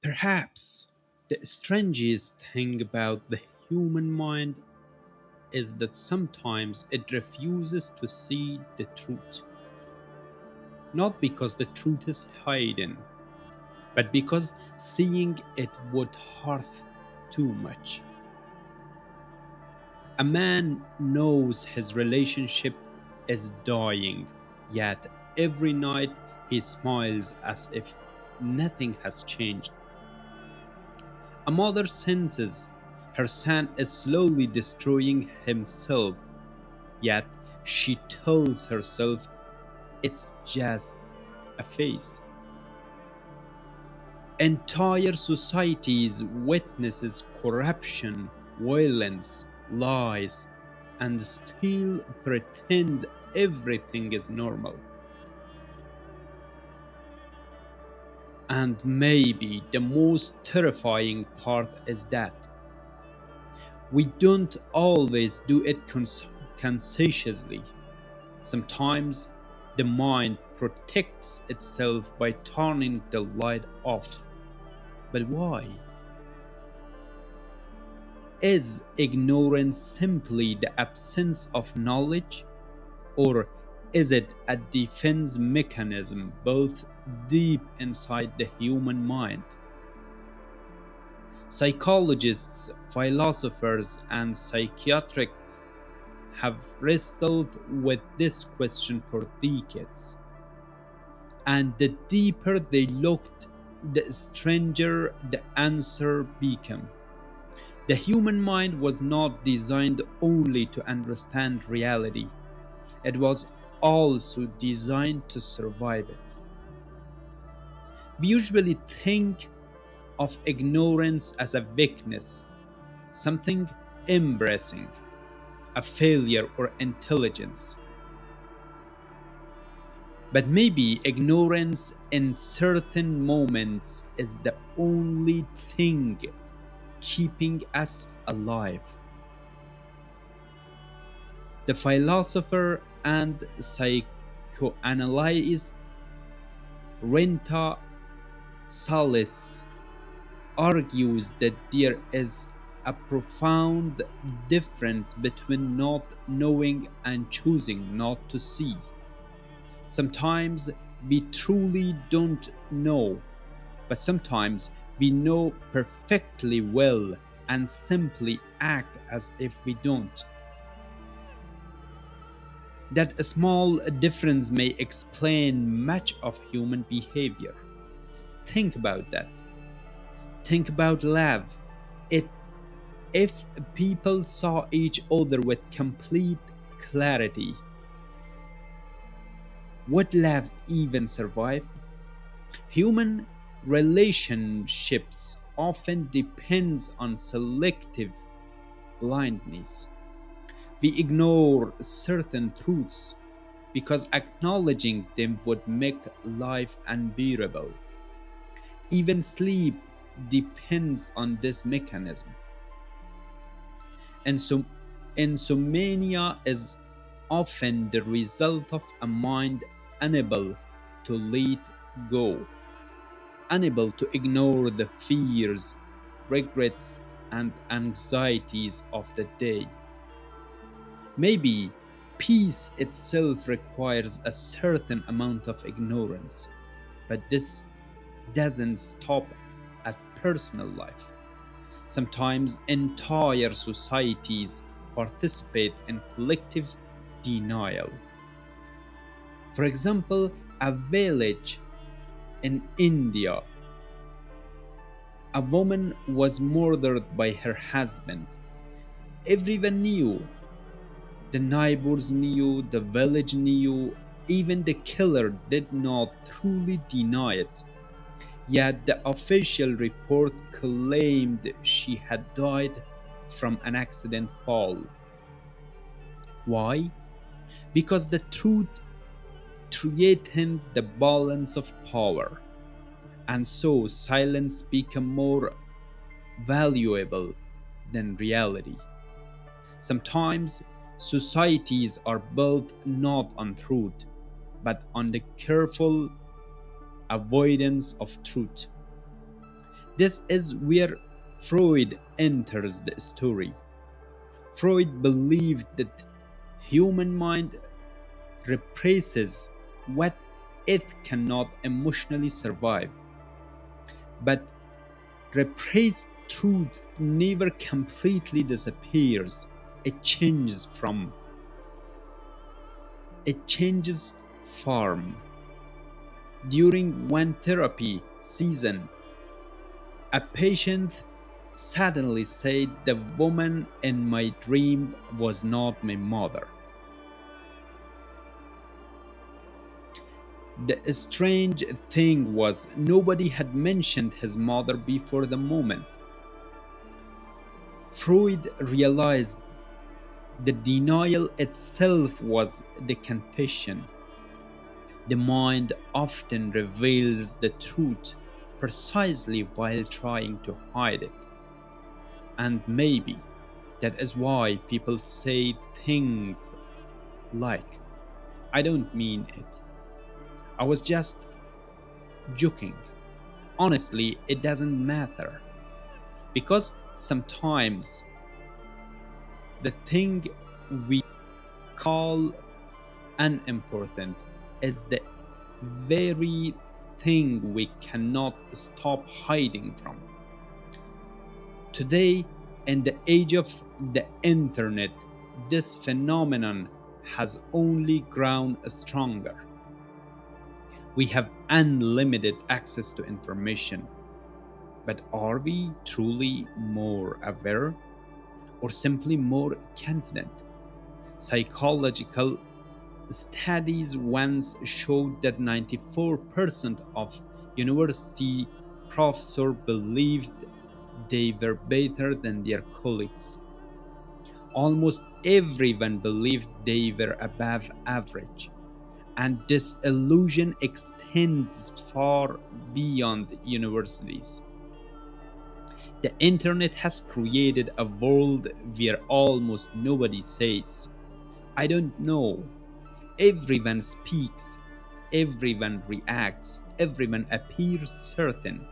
Perhaps the strangest thing about the human mind is that sometimes it refuses to see the truth, not because the truth is hidden, but because seeing it would hurt too much. A man knows his relationship is dying, yet every night he smiles as if nothing has changed. A mother senses her son is slowly destroying himself, yet she tells herself it's just a phase. Entire societies witnesses corruption, violence, lies, and still pretend everything is normal. And maybe the most terrifying part is that we don't always do it consciously. Sometimes the mind protects itself by turning the light off. But why? Is ignorance simply the absence of knowledge? Or is it a defense mechanism built deep inside the human mind? Psychologists, philosophers, and psychiatrists have wrestled with this question for decades. And the deeper they looked, the stranger the answer became. The human mind was not designed only to understand reality, it was also designed to survive it. We usually think of ignorance as a weakness, something embarrassing, a failure or intelligence. But maybe ignorance in certain moments is the only thing keeping us alive. The philosopher and psychoanalyst Renta Salis argues that there is a profound difference between not knowing and choosing not to see. Sometimes we truly don't know, but sometimes we know perfectly well and simply act as if we don't. That a small difference may explain much of human behavior. Think about that. Think about love. It, if people saw each other with complete clarity, would love even survive? Human relationships often depends on selective blindness. We ignore certain truths because acknowledging them would make life unbearable. Even sleep depends on this mechanism. And so insomnia is often the result of a mind unable to let go, unable to ignore the fears, regrets, and anxieties of the day. Maybe peace itself requires a certain amount of ignorance, but this doesn't stop at personal life. Sometimes entire societies participate in collective denial. For example, a village in India, a woman was murdered by her husband. Everyone knew. The neighbors knew, the village knew, even the killer did not truly deny it. Yet the official report claimed she had died from an accident fall. Why? Because the truth threatened the balance of power, and so silence became more valuable than reality. Sometimes societies are built not on truth, but on the careful avoidance of truth. This is where Freud enters the story. Freud believed that human mind represses what it cannot emotionally survive, but repressed truth never completely disappears. It changes from it changes form. During one therapy season, a patient suddenly said the woman in my dream was not my mother. The strange thing was nobody had mentioned his mother before the moment. Freud realized the denial itself was the confession. The mind often reveals the truth precisely while trying to hide it. And maybe that is why people say things like, I don't mean it. I was just joking. Honestly, it doesn't matter. Because sometimes the thing we call unimportant is the very thing we cannot stop hiding from. Today, in the age of the internet, this phenomenon has only grown stronger. We have unlimited access to information, but are we truly more aware or simply more confident? Psychological studies once showed that 94% of university professors believed they were better than their colleagues. Almost everyone believed they were above average, and this illusion extends far beyond universities. The internet has created a world where almost nobody says, I don't know. Everyone speaks, everyone reacts, everyone appears certain.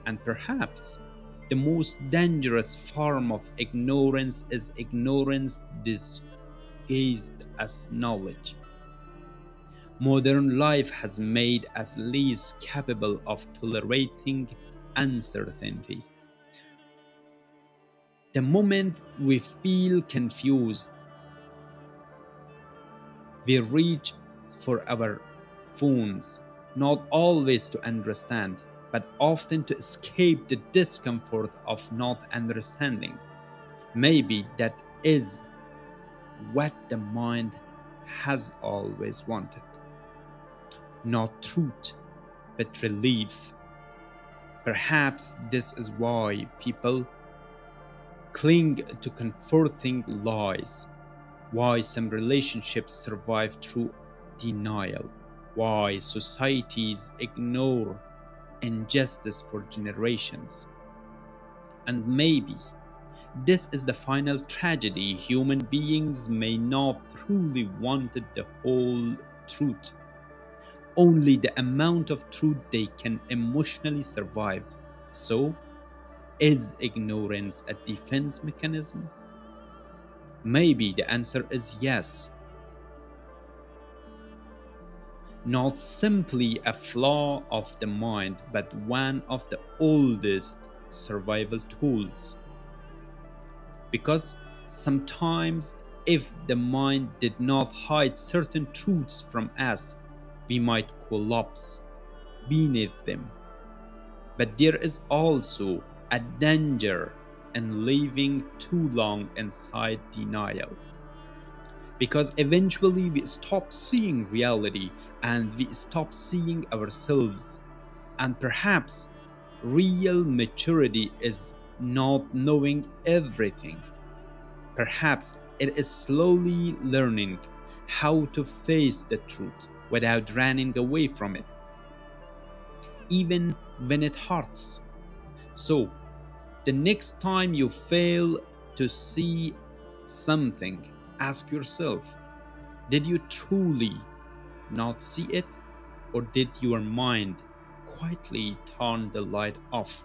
And perhaps the most dangerous form of ignorance is ignorance disguised as knowledge. Modern life has made us less capable of tolerating uncertainty. The moment we feel confused, we reach for our phones, not always to understand, but often to escape the discomfort of not understanding. Maybe that is what the mind has always wanted. Not truth, but relief. Perhaps this is why people cling to comforting lies, why some relationships survive through denial, why societies ignore injustice for generations. And maybe this is the final tragedy. Human beings may not truly wanted the whole truth, only the amount of truth they can emotionally survive. So, is ignorance a defense mechanism? Maybe the answer is yes, not simply a flaw of the mind, but one of the oldest survival tools. Because sometimes, if the mind did not hide certain truths from us, we might collapse beneath them. But there is also a danger in living too long inside denial. Because eventually we stop seeing reality and we stop seeing ourselves. And perhaps real maturity is not knowing everything. Perhaps it is slowly learning how to face the truth without running away from it, even when it hurts. So, the next time you fail to see something, ask yourself, did you truly not see it? Or did your mind quietly turned the light off.